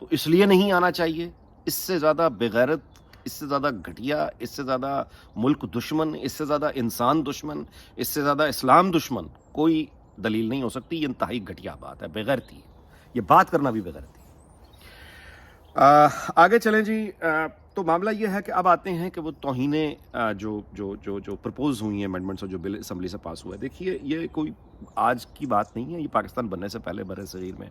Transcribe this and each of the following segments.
تو اس لیے نہیں آنا چاہیے. اس سے زیادہ بغیرت، اس سے زیادہ گھٹیا، اس سے زیادہ ملک دشمن، اس سے زیادہ انسان دشمن، اس سے زیادہ اسلام دشمن کوئی دلیل نہیں ہو سکتی. یہ انتہائی گھٹیا بات ہے، بغیرتی ہے. یہ بات کرنا بھی بغیرتی ہے. آگے چلیں جی. تو معاملہ یہ ہے کہ اب آتے ہیں کہ وہ توہینیں جو جو جو جو پرپوز ہوئی ہیں امینڈمنٹس اور جو بل اسمبلی سے پاس ہوا ہے. دیکھیے یہ کوئی آج کی بات نہیں ہے، یہ پاکستان بننے سے پہلے بر صغیر میں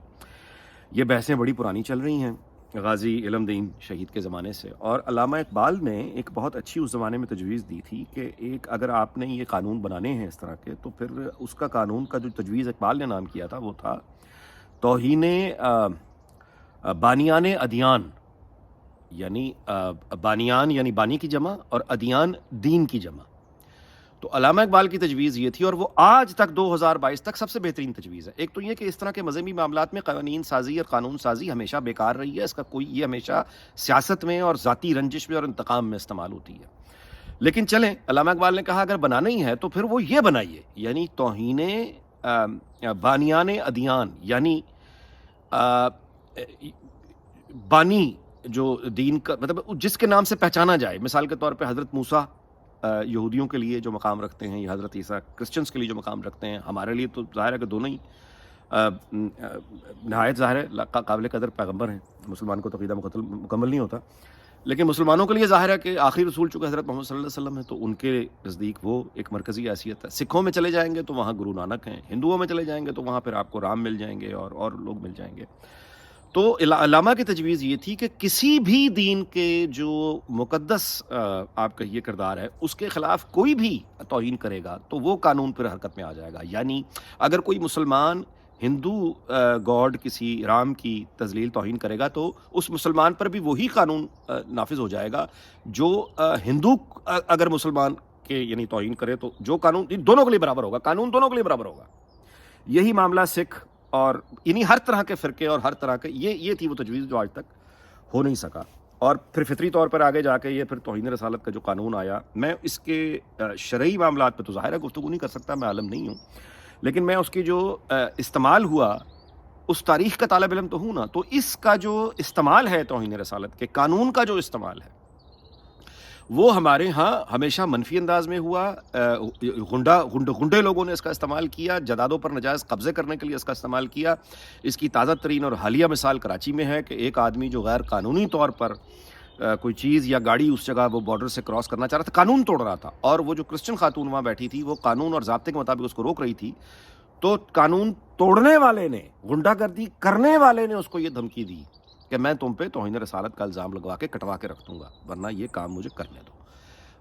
یہ بحثیں بڑی پرانی چل رہی ہیں، غازی علم دین شہید کے زمانے سے. اور علامہ اقبال نے ایک بہت اچھی اس زمانے میں تجویز دی تھی کہ ایک اگر آپ نے یہ قانون بنانے ہیں اس طرح کے، تو پھر اس کا قانون کا جو تجویز اقبال نے نام کیا تھا وہ تھا توہین بانیان ادیان. یعنی بانیان یعنی بانی کی جمع اور ادیان دین کی جمع. تو علامہ اقبال کی تجویز یہ تھی، اور وہ آج تک 2022 تک سب سے بہترین تجویز ہے. ایک تو یہ کہ اس طرح کے مذہبی معاملات میں قوانین سازی اور قانون سازی ہمیشہ بیکار رہی ہے. اس کا کوئی، یہ ہمیشہ سیاست میں اور ذاتی رنجش میں اور انتقام میں استعمال ہوتی ہے. لیکن چلیں، علامہ اقبال نے کہا اگر بنانا ہی ہے تو پھر وہ یہ بنائیے، یعنی توہین بانیان ادیان، یعنی بانی جو دین کا مطلب جس کے نام سے پہچانا جائے. مثال کے طور پہ حضرت موسیٰ یہودیوں کے لیے جو مقام رکھتے ہیں، یا حضرت عیسیٰ کرسچنس کے لیے جو مقام رکھتے ہیں. ہمارے لیے تو ظاہر ہے کہ دونوں ہی نہایت ظاہر ہے قابل قدر پیغمبر ہیں. مسلمان کو تو عقیدہ مکمل نہیں ہوتا، لیکن مسلمانوں کے لیے ظاہر ہے کہ آخری رسول چونکہ حضرت محمد صلی اللہ علیہ وسلم ہے، تو ان کے نزدیک وہ ایک مرکزی حیثیت ہے. سکھوں میں چلے جائیں گے تو وہاں گرو نانک ہیں، ہندوؤں میں چلے جائیں گے تو وہاں پھر آپ کو رام مل جائیں گے اور لوگ مل جائیں گے. تو علامہ کی تجویز یہ تھی کہ کسی بھی دین کے جو مقدس آپ کا یہ کردار ہے اس کے خلاف کوئی بھی توہین کرے گا تو وہ قانون پھر حرکت میں آ جائے گا. یعنی اگر کوئی مسلمان ہندو گاڈ کسی رام کی تذلیل توہین کرے گا تو اس مسلمان پر بھی وہی قانون نافذ ہو جائے گا جو ہندو اگر مسلمان کے یعنی توہین کرے تو جو قانون دونوں کے لیے برابر ہوگا، قانون دونوں کے لیے برابر ہوگا. یہی معاملہ سکھ اور یعنی ہر طرح کے فرقے اور ہر طرح کے یہ تھی وہ تجویز جو آج تک ہو نہیں سکا. اور پھر فطری طور پر آگے جا کے یہ پھر توہین رسالت کا جو قانون آیا. میں اس کے شرعی معاملات پہ تو ظاہر ہے گفتگو نہیں کر سکتا، میں عالم نہیں ہوں، لیکن میں اس کی جو استعمال ہوا اس تاریخ کا طالب علم تو ہوں نا. تو اس کا جو استعمال ہے توہین رسالت کے قانون کا جو استعمال ہے وہ ہمارے ہاں ہمیشہ منفی انداز میں ہوا. غنڈے لوگوں نے اس کا استعمال کیا، جدادوں پر نجائز قبضے کرنے کے لیے اس کا استعمال کیا. اس کی تازہ ترین اور حالیہ مثال کراچی میں ہے کہ ایک آدمی جو غیر قانونی طور پر کوئی چیز یا گاڑی اس جگہ وہ بارڈر سے کراس کرنا چاہ رہا تھا، قانون توڑ رہا تھا، اور وہ جو کرسچن خاتون وہاں بیٹھی تھی وہ قانون اور ضابطے کے مطابق اس کو روک رہی تھی. تو قانون توڑنے والے نے، غنڈہ گردی کرنے والے نے اس کو یہ دھمکی دی کہ میں تم پہ توہین رسالت کا الزام لگوا کے کٹوا کے رکھ دوں گا ورنہ یہ کام مجھے کرنے دو.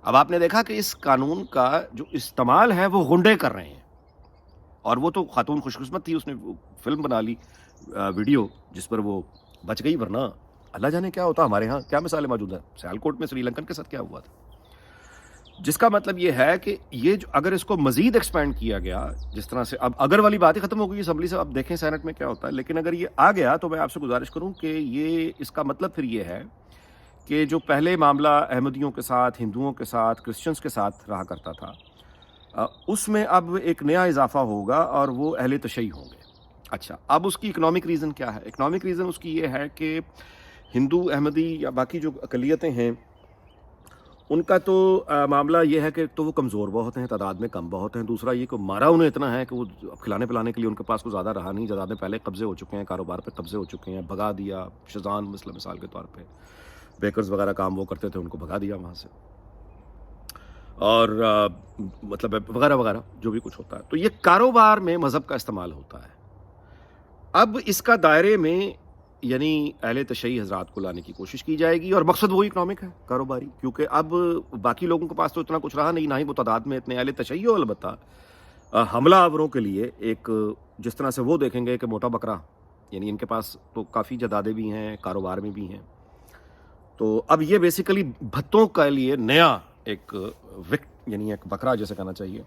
اب آپ نے دیکھا کہ اس قانون کا جو استعمال ہے وہ غنڈے کر رہے ہیں، اور وہ تو خاتون خوش قسمت تھی، اس نے فلم بنا لی ویڈیو جس پر وہ بچ گئی، ورنہ اللہ جانے کیا ہوتا. ہمارے ہاں کیا مثالیں موجود ہیں، سیالکوٹ میں سری لنکن کے ساتھ کیا ہوا تھا. جس کا مطلب یہ ہے کہ یہ جو اگر اس کو مزید ایکسپینڈ کیا گیا جس طرح سے، اب اگر والی بات ہی ختم ہو گئی اسمبلی سے، اب دیکھیں سینٹ میں کیا ہوتا ہے. لیکن اگر یہ آ گیا تو میں آپ سے گزارش کروں کہ یہ اس کا مطلب پھر یہ ہے کہ جو پہلے معاملہ احمدیوں کے ساتھ، ہندوؤں کے ساتھ، کرسچنس کے ساتھ رہا کرتا تھا، اس میں اب ایک نیا اضافہ ہوگا اور وہ اہل تشیع ہوں گے. اچھا، اب اس کی اکنامک ریزن کیا ہے؟ اکنامک ریزن اس کی یہ ہے کہ ہندو، احمدی یا باقی جو اقلیتیں ہیں ان کا تو معاملہ یہ ہے کہ تو وہ کمزور بہت ہیں، تعداد میں کم بہت ہیں. دوسرا یہ کہ مارا انہیں اتنا ہے کہ وہ اب کھلانے پلانے کے لیے ان کے پاس کوئی زیادہ رہا نہیں. جدادیں پہلے قبضے ہو چکے ہیں، کاروبار پہ قبضے ہو چکے ہیں، بھگا دیا. شزان مثال کے طور پہ بیکرز وغیرہ کام وہ کرتے تھے، ان کو بھگا دیا وہاں سے، اور مطلب وغیرہ وغیرہ جو بھی کچھ ہوتا ہے. تو یہ کاروبار میں مذہب کا استعمال ہوتا ہے. اب اس کا دائرے میں یعنی اہل تشیع حضرات کو لانے کی کوشش کی جائے گی، اور مقصد وہی اکنامک ہے، کاروباری. کیونکہ اب باقی لوگوں کے پاس تو اتنا کچھ رہا نہیں، نہ ہی وہ تعداد میں اتنے اہل تشیع ہو. البتہ حملہ آوروں کے لیے ایک جس طرح سے وہ دیکھیں گے کہ موٹا بکرا، یعنی ان کے پاس تو کافی جدادیں بھی ہیں، کاروبار میں بھی ہیں. تو اب یہ بیسیکلی بھتوں کے لیے نیا ایک یعنی ایک بکرا جیسے کہنا چاہیے،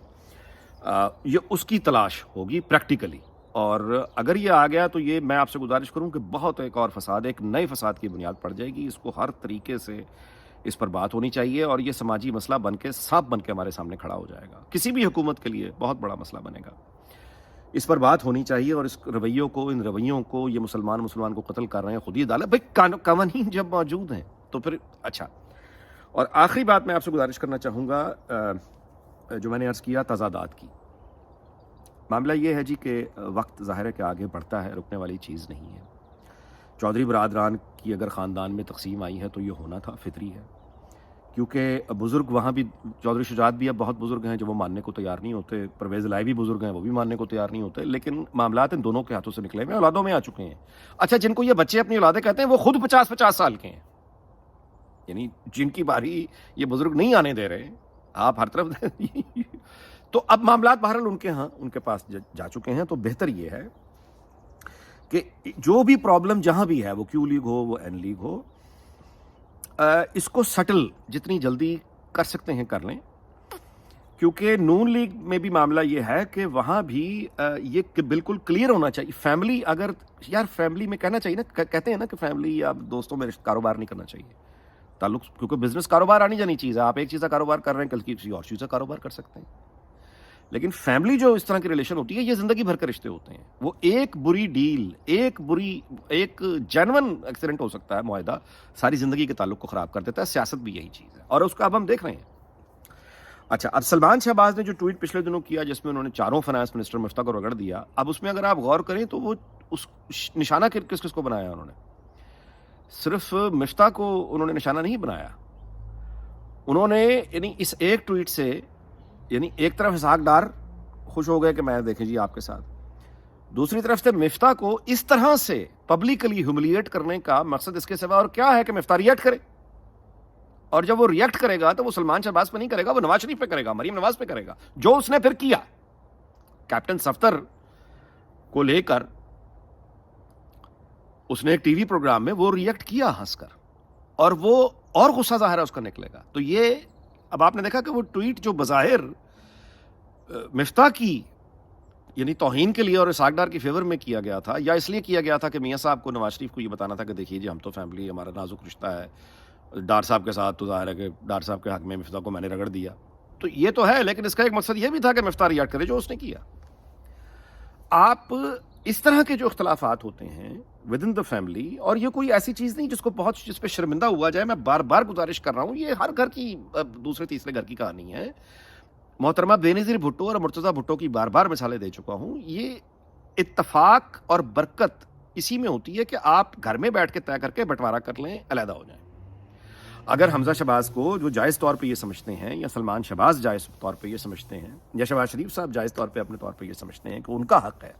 یہ اس کی تلاش ہوگی پریکٹیکلی. اور اگر یہ آ گیا تو یہ میں آپ سے گزارش کروں کہ بہت ایک اور فساد، ایک نئے فساد کی بنیاد پڑ جائے گی. اس کو ہر طریقے سے اس پر بات ہونی چاہیے، اور یہ سماجی مسئلہ بن کے سانپ بن کے ہمارے سامنے کھڑا ہو جائے گا. کسی بھی حکومت کے لیے بہت بڑا مسئلہ بنے گا اس پر بات ہونی چاہیے، اور اس رویوں کو، ان رویوں کو، یہ مسلمان کو قتل کر رہے ہیں، خود ہی ڈالا بھائی، قوانین جب موجود ہیں تو پھر اچھا۔ اور آخری بات میں آپ سے گزارش کرنا چاہوں گا، جو میں نے عرض کیا تضادات کی، معاملہ یہ ہے جی کہ وقت ظاہر ہے کہ آگے بڑھتا ہے، رکنے والی چیز نہیں ہے۔ چودھری برادران کی اگر خاندان میں تقسیم آئی ہے تو یہ ہونا تھا، فطری ہے، کیونکہ بزرگ وہاں بھی، چودھری شجاعت بھی اب بہت بزرگ ہیں جو وہ ماننے کو تیار نہیں ہوتے، پرویز الہی بھی بزرگ ہیں وہ بھی ماننے کو تیار نہیں ہوتے، لیکن معاملات ان دونوں کے ہاتھوں سے نکلے ہوئے ہیں، اولادوں میں آ چکے ہیں۔ اچھا، جن کو یہ بچے اپنی اولادیں کہتے ہیں وہ خود 50 سال کے ہیں، یعنی جن کی باری یہ بزرگ نہیں آنے دے رہے، آپ ہر طرف تو اب معاملات بہرحال ان کے ہاں، ان کے پاس جا چکے ہیں۔ تو بہتر یہ ہے کہ جو بھی پرابلم جہاں بھی ہے، وہ کیو لیگ ہو، وہ این لیگ ہو، اس کو سٹل جتنی جلدی کر سکتے ہیں کر لیں، کیونکہ نون لیگ میں بھی معاملہ یہ ہے کہ وہاں بھی یہ بالکل کلیئر ہونا چاہیے۔ فیملی، اگر یار فیملی میں کہنا چاہیے نا، کہتے ہیں نا کہ فیملی یا دوستوں میں کاروبار نہیں کرنا چاہیے تعلق، کیونکہ بزنس کاروبار آنی جانی چیز ہے، آپ ایک چیز کا کاروبار کر رہے ہیں، کل کی کسی اور چیز کا کاروبار کر سکتے ہیں، لیکن فیملی جو اس طرح کی ریلیشن ہوتی ہے، یہ زندگی بھر کے رشتے ہوتے ہیں، وہ ایک بری ڈیل، ایک جینون ایکسیڈنٹ ہو سکتا ہے، معاہدہ ساری زندگی کے تعلق کو خراب کر دیتا ہے۔ سیاست بھی یہی چیز ہے، اور اس کا اب ہم دیکھ رہے ہیں۔ اچھا، اب سلمان شہباز نے جو ٹویٹ پچھلے دنوں کیا جس میں انہوں نے چاروں فائنانس منسٹر مفتہ کو رگڑ دیا، اب اس میں اگر آپ غور کریں تو وہ اس نشانہ کس کو بنایا انہوں نے؟ صرف مفتہ کو انہوں نے نشانہ نہیں بنایا، انہوں نے یعنی اس ایک ٹویٹ سے، یعنی ایک طرف اسحاق ڈار خوش ہو گئے کہ میں دیکھیں جی آپ کے ساتھ، دوسری طرف سے مفتہ کو اس طرح سے پبلکلی ہیوملیٹ کرنے کا مقصد اس کے سوا اور کیا ہے کہ مفتہ ریئیکٹ کرے، اور جب وہ ریئیکٹ کرے گا تو وہ سلمان شہباز پہ نہیں کرے گا، وہ نواز شریف پہ کرے گا، مریم نواز پہ کرے گا، جو اس نے پھر کیا کیپٹن صفدر کو لے کر اس نے ایک ٹی وی پروگرام میں وہ ریئیکٹ کیا ہنس کر، اور وہ اور غصہ ظاہر ہے اس کا نکلے گا۔ تو یہ اب آپ نے دیکھا کہ وہ ٹویٹ جو بظاہر مفتہ کی یعنی توہین کے لیے اور اسحاق ڈار کی فیور میں کیا گیا تھا، یا اس لیے کیا گیا تھا کہ میاں صاحب کو، نواز شریف کو یہ بتانا تھا کہ دیکھیے جی ہم تو فیملی، ہمارا نازک رشتہ ہے ڈار صاحب کے ساتھ، تو ظاہر ہے کہ ڈار صاحب کے حق میں مفتہ کو میں نے رگڑ دیا، تو یہ تو ہے، لیکن اس کا ایک مقصد یہ بھی تھا کہ مفتہ ریئیکٹ کرے جو اس نے کیا۔ آپ اس طرح کے جو اختلافات ہوتے ہیں ود ان دا فیملی، اور یہ کوئی ایسی چیز نہیں جس پہ شرمندہ ہوا جائے، میں بار بار گزارش کر رہا ہوں، یہ ہر گھر کی، دوسرے تیسرے گھر کی کہانی ہے۔ محترمہ بینظیر بھٹو اور مرتضیٰ بھٹو کی بار بار مثالیں دے چکا ہوں، یہ اتفاق اور برکت اسی میں ہوتی ہے کہ آپ گھر میں بیٹھ کے طے کر کے بٹوارا کر لیں، علیحدہ ہو جائیں۔ اگر حمزہ شہباز کو جو جائز طور پہ یہ سمجھتے ہیں، یا سلمان شہباز جائز طور پہ یہ سمجھتے ہیں، یا شہباز شریف صاحب جائز طور پہ اپنے طور پہ یہ سمجھتے ہیں کہ ان کا حق ہے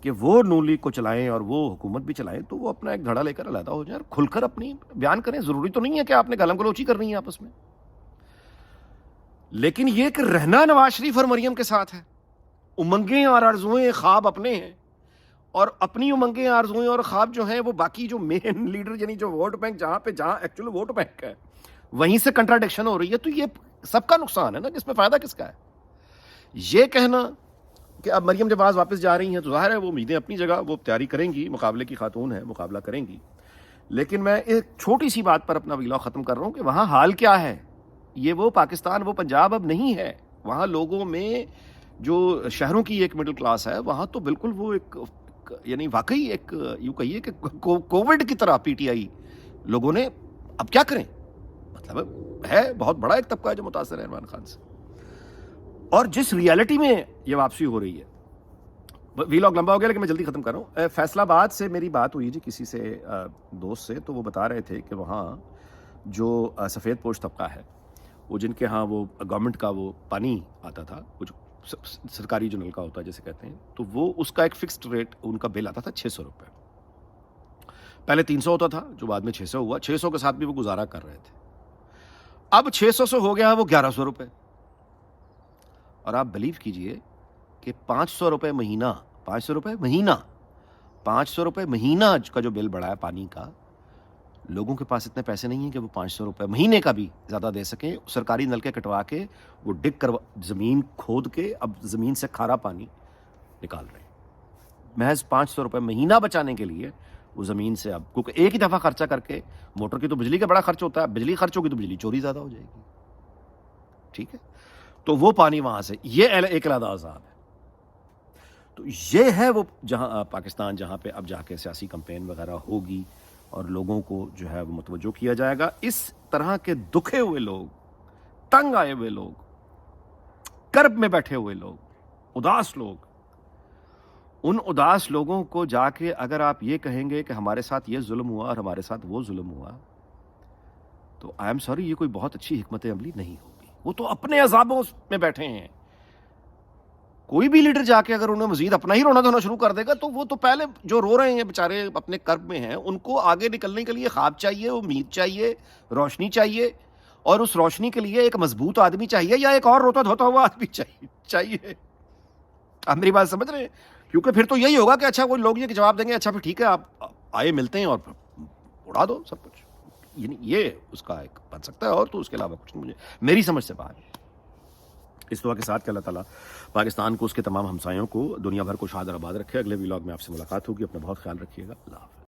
کہ وہ نون لیگ کو چلائیں اور وہ حکومت بھی چلائیں، تو وہ اپنا ایک دھڑا لے کر علیحدہ ہو جائیں اور کھل کر اپنی بیان کریں۔ ضروری تو نہیں ہے کہ آپ نے گالم گلوچی کرنی ہے آپس میں، لیکن یہ کہ رہنا نواز شریف اور مریم کے ساتھ ہے، امنگیں اور آرزوئیں خواب اپنے ہیں، اور اپنی امنگیں آرزوئیں اور خواب جو ہیں وہ باقی جو مین لیڈر، یعنی جو ووٹ بینک، جہاں ایکچولی ووٹ بینک ہے وہیں سے کنٹراڈکشن ہو رہی ہے، تو یہ سب کا نقصان ہے نا، جس میں فائدہ کس کا ہے؟ یہ کہنا کہ اب مریم جب آج واپس جا رہی ہیں تو ظاہر ہے وہ امیدیں اپنی جگہ، وہ تیاری کریں گی، مقابلے کی خاتون ہے، مقابلہ کریں گی، لیکن میں ایک چھوٹی سی بات پر اپنا ویلاگ ختم کر رہا ہوں کہ وہاں حال کیا ہے۔ یہ وہ پاکستان، وہ پنجاب اب نہیں ہے، وہاں لوگوں میں جو شہروں کی ایک مڈل کلاس ہے، وہاں تو بالکل وہ ایک، یعنی واقعی ایک یوں کہیے کہ کووڈ کی طرح پی ٹی آئی لوگوں نے، اب کیا کریں، مطلب ہے بہت بڑا ایک طبقہ ہے جو متاثر ہے عمران خان سے، اور جس ریالٹی میں یہ واپسی ہو رہی ہے۔ ویلاگ لمبا ہو گیا لیکن میں جلدی ختم کر رہا ہوں۔ فیصل آباد سے میری بات ہوئی جی کسی سے، دوست سے، تو وہ بتا رہے تھے کہ وہاں جو سفید پوش طبقہ ہے، وہ جن کے ہاں وہ گورنمنٹ کا وہ پانی آتا تھا، وہ جو سرکاری جو نلکا ہوتا ہے جسے کہتے ہیں، تو وہ اس کا ایک فکسڈ ریٹ ان کا بل آتا تھا 600 روپے، پہلے 300 ہوتا تھا جو بعد میں 600 ہوا، 600 کے ساتھ بھی وہ گزارا کر رہے تھے، اب 600 سے ہو گیا وہ 1100 روپے، اور آپ بلیو کیجئے کہ 500 روپے مہینہ، 500 روپے مہینہ، 500 روپے مہینہ کا جو بل بڑھا ہے پانی کا، لوگوں کے پاس اتنے پیسے نہیں ہیں کہ وہ 500 روپے مہینے کا بھی زیادہ دے سکیں، سرکاری نلکے کٹوا کے وہ ڈگ کر زمین کھود کے اب زمین سے کھارا پانی نکال رہے ہیں، محض 500 روپے مہینہ بچانے کے لیے وہ زمین سے، اب کیونکہ ایک ہی دفعہ خرچہ کر کے، موٹر کی تو بجلی کا بڑا خرچ ہوتا ہے، بجلی خرچ ہوگی تو بجلی چوری زیادہ ہو جائے گی، ٹھیک ہے، تو وہ پانی وہاں سے، یہ ایک علیحدہ عذاب ہے۔ تو یہ ہے وہ جہاں پاکستان جہاں پہ اب جا کے سیاسی کمپین وغیرہ ہوگی اور لوگوں کو جو ہے وہ متوجہ کیا جائے گا. اس طرح کے دکھے ہوئے لوگ, تنگ آئے ہوئے لوگ, کرب میں بیٹھے ہوئے لوگ, اداس لوگ, ان اداس لوگوں کو جا کے اگر آپ یہ کہیں گے کہ ہمارے ساتھ یہ ظلم ہوا اور ہمارے ساتھ وہ ظلم ہوا, تو آئی ایم سوری, یہ کوئی بہت اچھی حکمت عملی نہیں ہوگی. وہ تو اپنے عذابوں میں بیٹھے ہیں. کوئی بھی لیڈر جا کے اگر انہیں مزید اپنا ہی رونا دھونا شروع کر دے گا تو وہ تو پہلے جو رو رہے ہیں بیچارے اپنے کرب میں ہیں, ان کو آگے نکلنے کے لیے خواب چاہیے, امید چاہیے, روشنی چاہیے, اور اس روشنی کے لیے ایک مضبوط آدمی چاہیے یا ایک اور روتا دھوتا ہوا آدمی چاہیے. آپ میری بات سمجھ رہے ہیں؟ کیونکہ پھر تو یہی ہوگا کہ اچھا کوئی لوگ یہ جواب دیں گے, اچھا پھر ٹھیک ہے آپ آئے ملتے ہیں اور اڑا دو سب کچھ. یعنی یہ اس کا ایک بن سکتا ہے, اور تو اس کے علاوہ کچھ نہیں, مجھے میری سمجھ سے باہر ہے. اس دعا کے ساتھ کہ اللہ تعالیٰ پاکستان کو, اس کے تمام ہمسایوں کو دنیا بھر کو شاد اور آباد رکھے. اگلے ولاگ میں آپ سے ملاقات ہوگی. اپنا بہت خیال رکھیے گا. اللہ حافظ.